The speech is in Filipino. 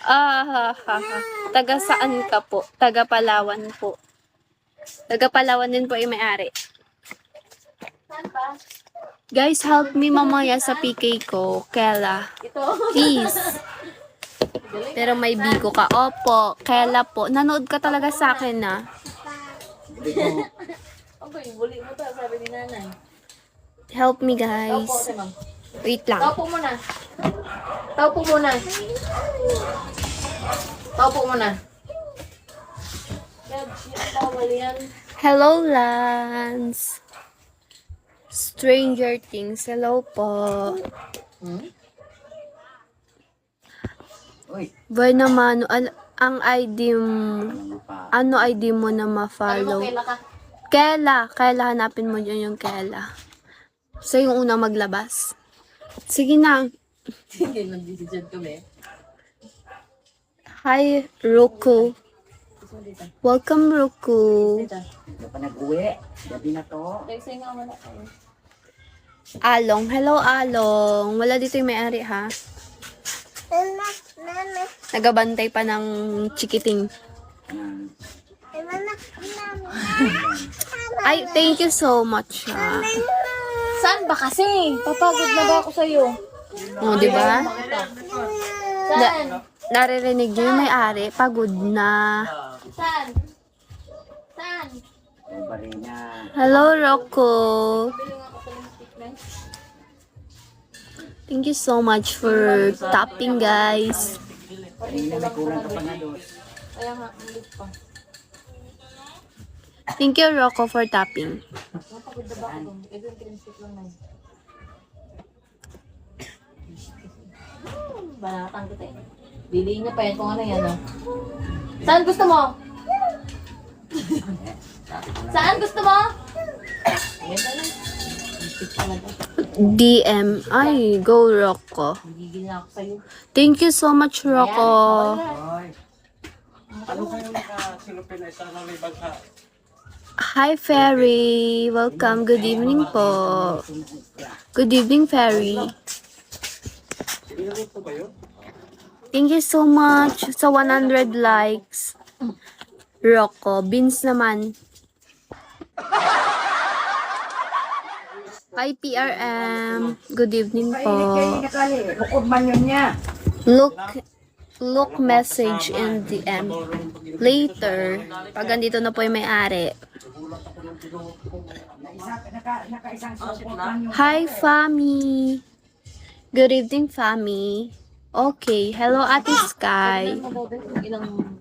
Ah, ha, ha, ha. Taga saan ka po? Taga Palawan po. Taga Palawan din po yung may-ari. Saan ba? Guys, help me mamaya sa PK ko. Kela. Ito. Please. Pero may bigo ka. Opo. Kela po. Nanood ka talaga sa akin na. Okay, buli mo to, sabi ni nanay. Help me Taupo, guys. si ma'am. Wait lang. Taupo muna. Taupo muna. Taupo muna. Bawal yan. Hello, Lance. Stranger Things. Hello po. Hmm? Boy naman, ang ID ano ID mo na Sabi mo, ma-follow? kaila ka. Kela hanapin mo dyan yung Kela. So, yung unang maglabas. Sige na. Sige, nag-decision kami. Hi, Roku. Gusto mo dito? Welcome, Roku. Dito. Hindi pa nag-uwi. Gabi na to. Kasi nga wala tayo. Along. Hello, Along. Wala dito yung may-ari, ha? Nagabantay pa ng chikiting. Ay, thank you so much, ha? Saan ba kasi? Papagod na ba ako sa'yo? O, di ba? Saan? Naririnig niyo yung may-ari. Pagod na. Saan? Saan? Yung barina. Hello, Rocco. Bili nga ako sa stickman. Thank you so much for tapping, guys. Kanina may kulang ka pa na doon. Kaya nga, ulit pa. Thank you, Rocco, for tapping. Napagod na ba ako doon? Ito yung pinag-stick lang na yun. Banatang kita eh. Bili niya pa yan kung ano yan, oh. Saan gusto mo? Saan gusto mo? Ayan na lang. Stick talaga. DM. Ay, go, Rocco. Nagigil na ako sa'yo. Thank you so much, Rocco. Hoy. Ano kayo nakasilupin na isang may bagha? Hi, Fairy. Welcome. Good evening po. Good evening, Fairy. Sinilip po kayo? Thank you so much sa 100 likes. Rocco. Beans naman. Hi, PRM. Good evening po. Bukod man yun niya. Look message in DM. Later. Pag andito na po yung may-ari. Hi, Fami. Good evening, Fami. Okay. Hello, Ate Sky. Ilang